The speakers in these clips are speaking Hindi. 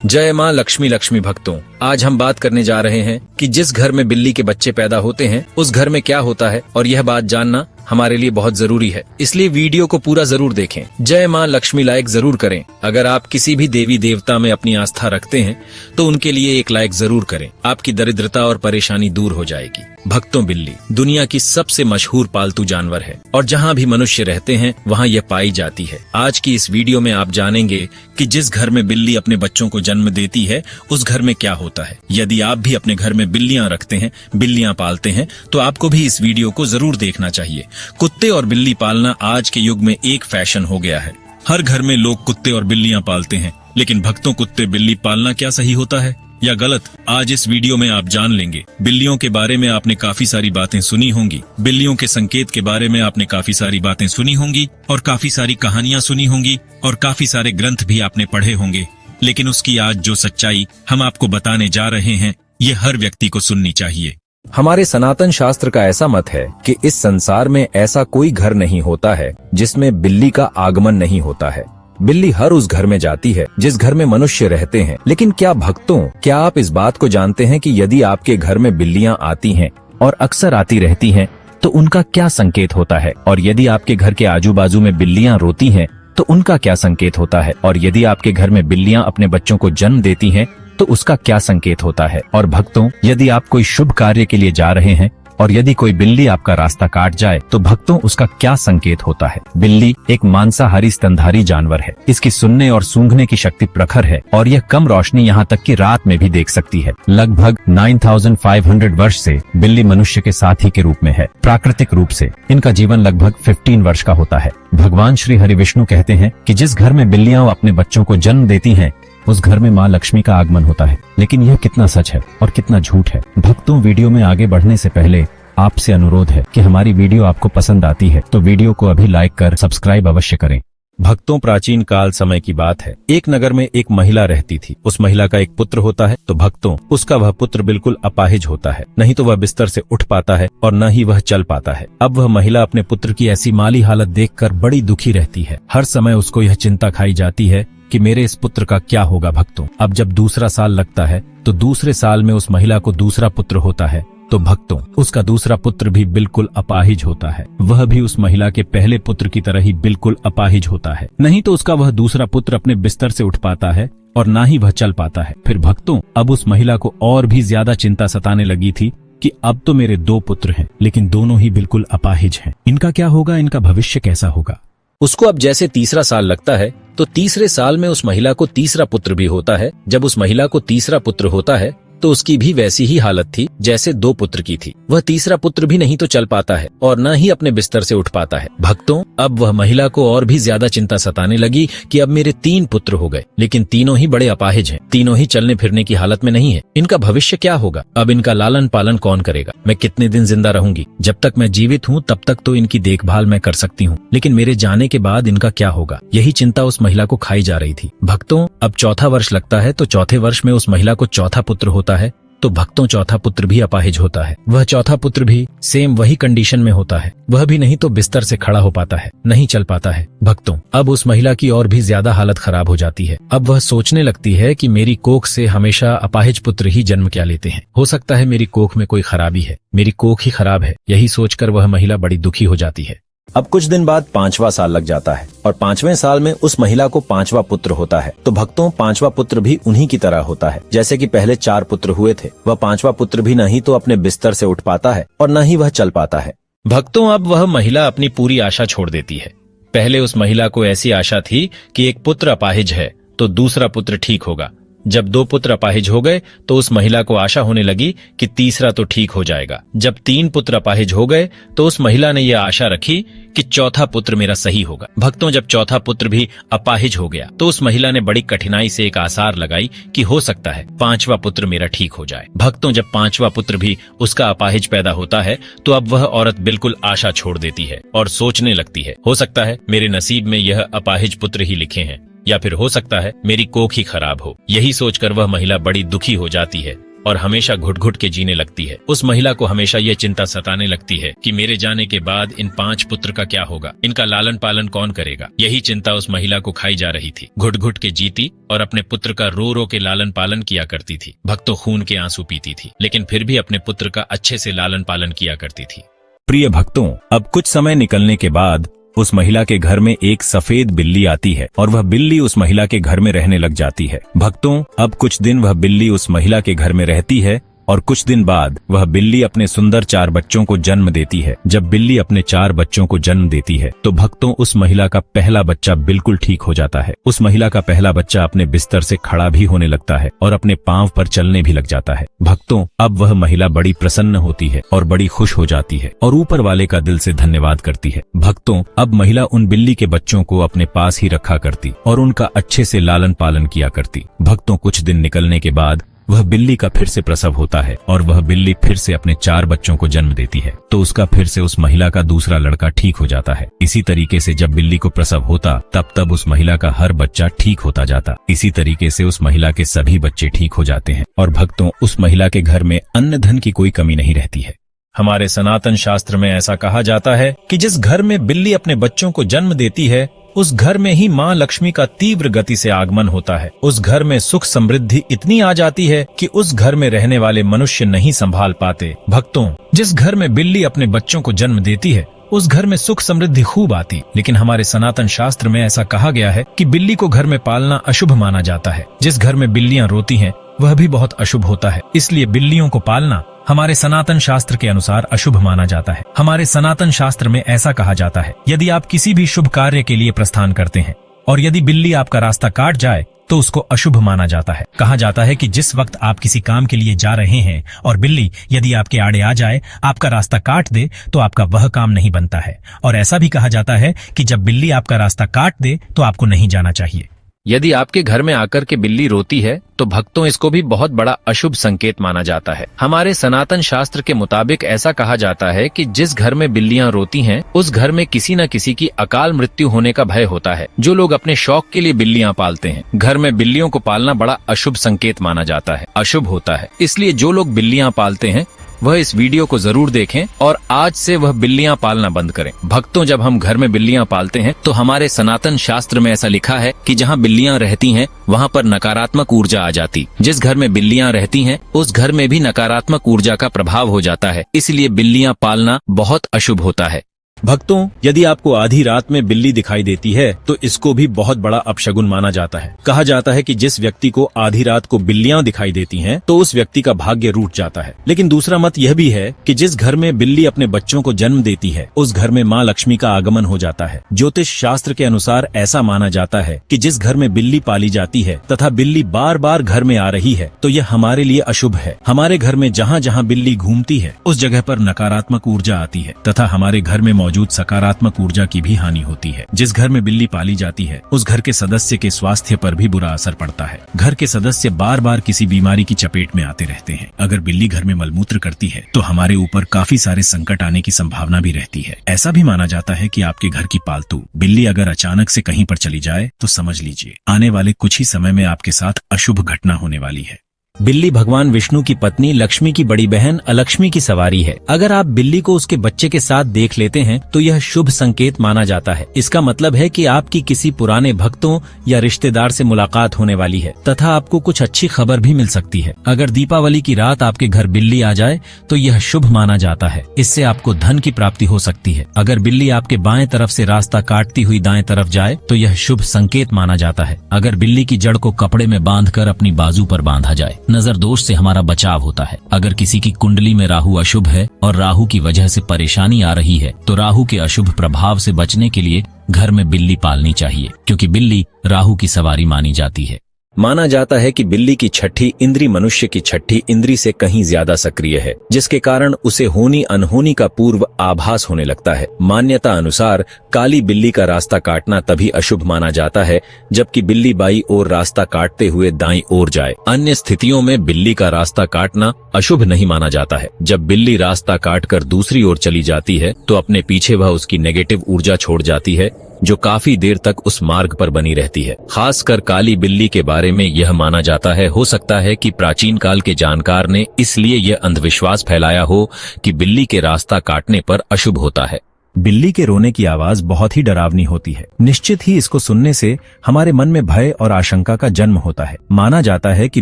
जय माँ लक्ष्मी। लक्ष्मी भक्तों, आज हम बात करने जा रहे हैं कि जिस घर में बिल्ली के बच्चे पैदा होते हैं उस घर में क्या होता है, और यह बात जानना हमारे लिए बहुत जरूरी है, इसलिए वीडियो को पूरा जरूर देखें। जय माँ लक्ष्मी लाइक जरूर करें। अगर आप किसी भी देवी देवता में अपनी आस्था रखते हैं तो उनके लिए एक लाइक जरूर करें, आपकी दरिद्रता और परेशानी दूर हो जाएगी। भक्तों, बिल्ली दुनिया की सबसे मशहूर पालतू जानवर है और जहाँ भी मनुष्य रहते हैं वहाँ यह पाई जाती है। आज की इस वीडियो में आप जानेंगे कि जिस घर में बिल्ली अपने बच्चों को जन्म देती है उस घर में क्या होता है। यदि आप भी अपने घर में बिल्लियाँ रखते हैं, बिल्लियाँ पालते हैं, तो आपको भी इस वीडियो को जरूर देखना चाहिए। कुत्ते और बिल्ली पालना आज के युग में एक फैशन हो गया है। हर घर में लोग कुत्ते और बिल्लियाँ पालते हैं, लेकिन भक्तों, कुत्ते बिल्ली पालना क्या सही होता है या गलत, आज इस वीडियो में आप जान लेंगे। बिल्लियों के बारे में आपने काफी सारी बातें सुनी होंगी, बिल्लियों के संकेत के बारे में आपने काफी सारी बातें सुनी होंगी और काफी सारी कहानियां सुनी होंगी और काफी सारे ग्रंथ भी आपने पढ़े होंगे, लेकिन उसकी आज जो सच्चाई हम आपको बताने जा रहे हैं ये हर व्यक्ति को सुननी चाहिए। हमारे सनातन शास्त्र का ऐसा मत है कि इस संसार में ऐसा कोई घर नहीं होता है जिसमें बिल्ली का आगमन नहीं होता है। बिल्ली हर उस घर में जाती है जिस घर में मनुष्य रहते हैं। लेकिन क्या भक्तों, क्या आप इस बात को जानते हैं कि यदि आपके घर में बिल्लियां आती हैं और अक्सर आती रहती हैं तो उनका क्या संकेत होता है, और यदि आपके घर के आजू बाजू में बिल्लियां रोती हैं तो उनका क्या संकेत होता है, और यदि आपके घर में बिल्लियां अपने बच्चों को जन्म देती हैं तो उसका क्या संकेत होता है। और भक्तों, यदि आप कोई शुभ कार्य के लिए जा रहे हैं और यदि कोई बिल्ली आपका रास्ता काट जाए तो भक्तों उसका क्या संकेत होता है। बिल्ली एक मांसाहारी स्तनधारी जानवर है। इसकी सुनने और सूंघने की शक्ति प्रखर है और यह कम रोशनी यहाँ तक कि रात में भी देख सकती है। लगभग 9500 वर्ष से बिल्ली मनुष्य के साथी के रूप में है। प्राकृतिक रूप से इनका जीवन लगभग 15 वर्ष का होता है। भगवान श्री हरि विष्णु कहते हैं कि जिस घर में बिल्लियां अपने बच्चों को जन्म देती हैं उस घर में माँ लक्ष्मी का आगमन होता है। लेकिन यह कितना सच है और कितना झूठ है। भक्तों, वीडियो में आगे बढ़ने से पहले आपसे अनुरोध है कि हमारी वीडियो आपको पसंद आती है तो वीडियो को अभी लाइक कर सब्सक्राइब अवश्य करें। भक्तों, प्राचीन काल समय की बात है। एक नगर में एक महिला रहती थी। उस महिला का एक पुत्र होता है तो भक्तों उसका वह पुत्र बिल्कुल अपाहिज होता है। नहीं तो वह बिस्तर से उठ पाता है और न ही वह चल पाता है। अब वह महिला अपने पुत्र की ऐसी माली हालत देखकर बड़ी दुखी रहती है। हर समय उसको यह चिंता खाई जाती है कि मेरे इस पुत्र का क्या होगा। भक्तों, अब जब दूसरा साल लगता है तो दूसरे साल में उस महिला को दूसरा पुत्र होता है तो भक्तों उसका दूसरा पुत्र भी बिल्कुल अपाहिज होता है। वह भी उस महिला के पहले पुत्र की तरह ही बिल्कुल अपाहिज होता है। नहीं तो उसका वह दूसरा पुत्र अपने बिस्तर से उठ पाता है और ना ही वह चल पाता है। फिर भक्तों अब उस महिला को और भी ज्यादा चिंता सताने लगी थी कि अब तो मेरे 2 पुत्र हैं लेकिन दोनों ही बिल्कुल अपाहिज हैं। इनका क्या होगा, इनका भविष्य कैसा होगा। उसको अब जैसे तीसरा साल लगता है तो तीसरे साल में उस महिला को तीसरा पुत्र भी होता है। जब उस महिला को तीसरा पुत्र होता है तो उसकी भी वैसी ही हालत थी जैसे 2 पुत्र की थी। वह तीसरा पुत्र भी नहीं तो चल पाता है और न ही अपने बिस्तर से उठ पाता है। भक्तों, अब वह महिला को और भी ज्यादा चिंता सताने लगी कि अब मेरे 3 पुत्र हो गए लेकिन तीनों ही बड़े अपाहिज हैं, तीनों ही चलने फिरने की हालत में नहीं है। इनका भविष्य क्या होगा, अब इनका लालन पालन कौन करेगा, मैं कितने दिन जिंदा रहूंगी। जब तक मैं जीवित हूँ तब तक तो इनकी देखभाल मैं कर सकती हूँ, लेकिन मेरे जाने के बाद इनका क्या होगा, यही चिंता उस महिला को खाई जा रही थी। भक्तों, अब चौथा वर्ष लगता है तो चौथे वर्ष में उस महिला को चौथा पुत्र होता है तो भक्तों चौथा पुत्र भी अपाहिज होता है। वह चौथा पुत्र भी सेम वही कंडीशन में होता है। वह भी नहीं तो बिस्तर से खड़ा हो पाता है, नहीं चल पाता है। भक्तों, अब उस महिला की और भी ज्यादा हालत खराब हो जाती है। अब वह सोचने लगती है कि मेरी कोख से हमेशा अपाहिज पुत्र ही जन्म क्या लेते हैं। हो सकता है मेरी कोख में कोई खराबी है, मेरी कोख ही खराब है। यही सोचकर वह महिला बड़ी दुखी हो जाती है। अब कुछ दिन बाद 5वां साल लग जाता है और 5वें साल में उस महिला को 5वां पुत्र होता है। तो भक्तों 5वां पुत्र भी उन्हीं की तरह होता है जैसे कि पहले 4 पुत्र हुए थे। वह 5वां पुत्र भी नहीं तो अपने बिस्तर से उठ पाता है और न ही वह चल पाता है। भक्तों, अब वह महिला अपनी पूरी आशा छोड़ देती है। पहले उस महिला को ऐसी आशा थी कि एक पुत्र अपाहिज है तो दूसरा पुत्र ठीक होगा। जब 2 पुत्र अपाहिज हो गए तो उस महिला को आशा होने लगी कि तीसरा तो ठीक हो जाएगा। जब 3 पुत्र अपाहिज हो गए तो उस महिला ने यह आशा रखी कि चौथा पुत्र मेरा सही होगा। भक्तों, जब चौथा पुत्र भी अपाहिज हो गया तो उस महिला ने बड़ी कठिनाई से एक आसार लगाई कि हो सकता है 5वां पुत्र मेरा ठीक हो जाए। भक्तों, जब 5वां पुत्र भी उसका अपाहिज पैदा होता है तो अब वह औरत बिल्कुल आशा छोड़ देती है और सोचने लगती है, हो सकता है मेरे नसीब में यह अपाहिज पुत्र ही लिखे हैं या फिर हो सकता है मेरी कोख ही खराब हो। यही सोचकर वह महिला बड़ी दुखी हो जाती है और हमेशा घुट घुट के जीने लगती है। उस महिला को हमेशा ये चिंता सताने लगती है कि मेरे जाने के बाद इन 5 पुत्र का क्या होगा, इनका लालन पालन कौन करेगा। यही चिंता उस महिला को खाई जा रही थी। घुट घुट के जीती और अपने पुत्र का रो रो के लालन पालन किया करती थी। भक्तों खून के आंसू पीती थी, लेकिन फिर भी अपने पुत्र का अच्छे से लालन पालन किया करती थी। प्रिय भक्तों, अब कुछ समय निकलने के बाद उस महिला के घर में एक सफेद बिल्ली आती है और वह बिल्ली उस महिला के घर में रहने लग जाती है। भक्तों, अब कुछ दिन वह बिल्ली उस महिला के घर में रहती है और कुछ दिन बाद वह बिल्ली अपने सुंदर 4 बच्चों को जन्म देती है। जब बिल्ली अपने 4 बच्चों को जन्म देती है तो भक्तों, उस महिला का पहला बच्चा बिल्कुल ठीक हो जाता है। उस महिला का पहला बच्चा अपने बिस्तर से खड़ा भी होने लगता है और अपने पांव पर चलने भी लग जाता है। भक्तों, अब वह महिला बड़ी प्रसन्न होती है और बड़ी खुश हो जाती है और ऊपर वाले का दिल से धन्यवाद करती है। भक्तों, अब महिला उन बिल्ली के बच्चों को अपने पास ही रखा करती और उनका अच्छे से लालन पालन किया करती। भक्तों, कुछ दिन निकलने के बाद वह बिल्ली का फिर से प्रसव होता है और वह बिल्ली फिर से अपने 4 बच्चों को जन्म देती है। तो उसका फिर से उस महिला का दूसरा लड़का ठीक हो जाता है। इसी तरीके से जब बिल्ली को प्रसव होता तब उस महिला का हर बच्चा ठीक होता जाता। इसी तरीके से उस महिला के सभी बच्चे ठीक हो जाते हैं और भक्तों, उस महिला के घर में अन्न धन की कोई कमी नहीं रहती है। हमारे सनातन शास्त्र में ऐसा कहा जाता है कि जिस घर में बिल्ली अपने बच्चों को जन्म देती है उस घर में ही माँ लक्ष्मी का तीव्र गति से आगमन होता है। उस घर में सुख समृद्धि इतनी आ जाती है कि उस घर में रहने वाले मनुष्य नहीं संभाल पाते। भक्तों, जिस घर में बिल्ली अपने बच्चों को जन्म देती है उस घर में सुख समृद्धि खूब आती, लेकिन हमारे सनातन शास्त्र में ऐसा कहा गया है कि बिल्ली को घर में पालना अशुभ माना जाता है। जिस घर में बिल्लियां रोती हैं वह भी बहुत अशुभ होता है, इसलिए बिल्लियों को पालना हमारे सनातन शास्त्र के अनुसार अशुभ माना जाता है। हमारे सनातन शास्त्र में ऐसा कहा जाता है, यदि आप किसी भी शुभ कार्य के लिए प्रस्थान करते हैं और यदि बिल्ली आपका रास्ता काट जाए तो उसको अशुभ माना जाता है। कहा जाता है कि जिस वक्त आप किसी काम के लिए जा रहे हैं और बिल्ली यदि आपके आड़े आ जाए, आपका रास्ता काट दे, तो आपका वह काम नहीं बनता है। और ऐसा भी कहा जाता है कि जब बिल्ली आपका रास्ता काट दे तो आपको नहीं जाना चाहिए। यदि आपके घर में आकर के बिल्ली रोती है तो भक्तों, इसको भी बहुत बड़ा अशुभ संकेत माना जाता है। हमारे सनातन शास्त्र के मुताबिक ऐसा कहा जाता है कि जिस घर में बिल्लियां रोती हैं उस घर में किसी न किसी की अकाल मृत्यु होने का भय होता है। जो लोग अपने शौक के लिए बिल्लियां पालते हैं, घर में बिल्लियों को पालना बड़ा अशुभ संकेत माना जाता है, अशुभ होता है। इसलिए जो लोग बिल्लियां पालते हैं वह इस वीडियो को जरूर देखें और आज से वह बिल्लियां पालना बंद करें। भक्तों, जब हम घर में बिल्लियां पालते हैं तो हमारे सनातन शास्त्र में ऐसा लिखा है कि जहां बिल्लियां रहती हैं वहां पर नकारात्मक ऊर्जा आ जाती। जिस घर में बिल्लियां रहती हैं उस घर में भी नकारात्मक ऊर्जा का प्रभाव हो जाता है, इसलिए बिल्लियां पालना बहुत अशुभ होता है। भक्तों, यदि आपको आधी रात में बिल्ली दिखाई देती है तो इसको भी बहुत बड़ा अपशगुन माना जाता है। कहा जाता है कि जिस व्यक्ति को आधी रात को बिल्लियां दिखाई देती हैं तो उस व्यक्ति का भाग्य रूठ जाता है। लेकिन दूसरा मत यह भी है कि जिस घर में बिल्ली अपने बच्चों को जन्म देती है उस घर में माँ लक्ष्मी का आगमन हो जाता है। ज्योतिष शास्त्र के अनुसार ऐसा माना जाता है कि जिस घर में बिल्ली पाली जाती है तथा बिल्ली बार बार घर में आ रही है तो यह हमारे लिए अशुभ है। हमारे घर में जहाँ जहाँ बिल्ली घूमती है उस जगह पर नकारात्मक ऊर्जा आती है तथा हमारे घर में मौजूद सकारात्मक ऊर्जा की भी हानि होती है। जिस घर में बिल्ली पाली जाती है उस घर के सदस्य के स्वास्थ्य पर भी बुरा असर पड़ता है। घर के सदस्य बार बार किसी बीमारी की चपेट में आते रहते हैं। अगर बिल्ली घर में मलमूत्र करती है तो हमारे ऊपर काफी सारे संकट आने की संभावना भी रहती है। ऐसा भी माना जाता है कि आपके घर की पालतू बिल्ली अगर अचानक से कहीं पर चली जाए तो समझ लीजिए आने वाले कुछ ही समय में आपके साथ अशुभ घटना होने वाली है। बिल्ली भगवान विष्णु की पत्नी लक्ष्मी की बड़ी बहन अलक्ष्मी की सवारी है। अगर आप बिल्ली को उसके बच्चे के साथ देख लेते हैं तो यह शुभ संकेत माना जाता है। इसका मतलब है कि आपकी किसी पुराने भक्तों या रिश्तेदार से मुलाकात होने वाली है तथा आपको कुछ अच्छी खबर भी मिल सकती है। अगर दीपावली की रात आपके घर बिल्ली आ जाए तो यह शुभ माना जाता है। इससे आपको धन की प्राप्ति हो सकती है। अगर बिल्ली आपके बाएं तरफ से रास्ता काटती हुई दाएं तरफ जाए तो यह शुभ संकेत माना जाता है। अगर बिल्ली की जड़ को कपड़े में बांधकर अपनी बाजू पर बांधा जाए, नजर दोष से हमारा बचाव होता है। अगर किसी की कुंडली में राहु अशुभ है और राहु की वजह से परेशानी आ रही है तो राहु के अशुभ प्रभाव से बचने के लिए घर में बिल्ली पालनी चाहिए, क्योंकि बिल्ली राहु की सवारी मानी जाती है। माना जाता है कि बिल्ली की छठी इंद्री मनुष्य की छठी इंद्री से कहीं ज्यादा सक्रिय है, जिसके कारण उसे होनी अनहोनी का पूर्व आभास होने लगता है। मान्यता अनुसार काली बिल्ली का रास्ता काटना तभी अशुभ माना जाता है जबकि बिल्ली बाई ओर रास्ता काटते हुए दाईं ओर जाए। अन्य स्थितियों में बिल्ली का रास्ता काटना अशुभ नहीं माना जाता है। जब बिल्ली रास्ता काटकर दूसरी ओर चली जाती है तो अपने पीछे वह उसकी नेगेटिव ऊर्जा छोड़ जाती है, जो काफी देर तक उस मार्ग पर बनी रहती है। खासकर काली बिल्ली के बारे में यह माना जाता है, हो सकता है कि प्राचीन काल के जानकार ने इसलिए यह अंधविश्वास फैलाया हो कि बिल्ली के रास्ता काटने पर अशुभ होता है। बिल्ली के रोने की आवाज बहुत ही डरावनी होती है। निश्चित ही इसको सुनने से हमारे मन में भय और आशंका का जन्म होता है। माना जाता है कि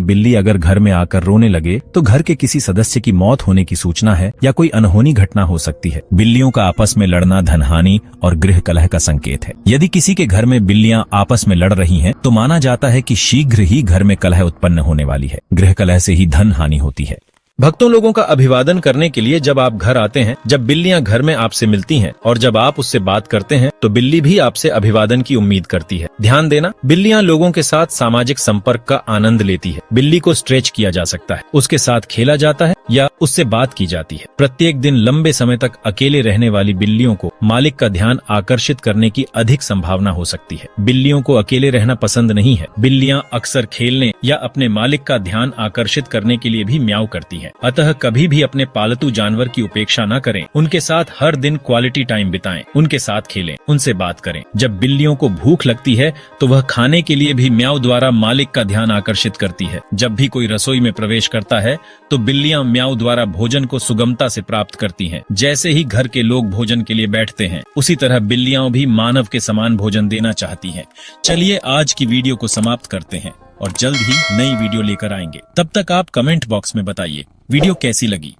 बिल्ली अगर घर में आकर रोने लगे तो घर के किसी सदस्य की मौत होने की सूचना है या कोई अनहोनी घटना हो सकती है। बिल्लियों का आपस में लड़ना धनहानि और गृह कलह का संकेत है। यदि किसी के घर में बिल्लियां आपस में लड़ रही हैं, तो माना जाता है कि शीघ्र ही घर में कलह उत्पन्न होने वाली है। गृह कलह से ही धन हानि होती है। भक्तों लोगों का अभिवादन करने के लिए जब आप घर आते हैं, जब बिल्लियां घर में आपसे मिलती हैं और जब आप उससे बात करते हैं तो बिल्ली भी आपसे अभिवादन की उम्मीद करती है। ध्यान देना, बिल्लियां लोगों के साथ सामाजिक संपर्क का आनंद लेती है। बिल्ली को स्ट्रेच किया जा सकता है, उसके साथ खेला जाता है या उससे बात की जाती है। प्रत्येक दिन लंबे समय तक अकेले रहने वाली बिल्लियों को मालिक का ध्यान आकर्षित करने की अधिक संभावना हो सकती है। बिल्लियों को अकेले रहना पसंद नहीं है। बिल्लियां अक्सर खेलने या अपने मालिक का ध्यान आकर्षित करने के लिए भी म्याऊ करती हैं। अतः कभी भी अपने पालतू जानवर की उपेक्षा न करें। उनके साथ हर दिन क्वालिटी टाइम बिताएं, उनके साथ खेलें, उनसे बात करें। जब बिल्लियों को भूख लगती है तो वह खाने के लिए भी म्याऊ द्वारा मालिक का ध्यान आकर्षित करती है। जब भी कोई रसोई में प्रवेश करता है तो बिल्लियां म्याऊ द्वारा भोजन को सुगमता से प्राप्त करती हैं। जैसे ही घर के लोग भोजन के लिए बैठते हैं, उसी तरह बिल्लियां भी मानव के समान भोजन देना चाहती हैं। चलिए आज की वीडियो को समाप्त करते हैं और जल्द ही नई वीडियो लेकर आएंगे। तब तक आप कमेंट बॉक्स में बताइए वीडियो कैसी लगी।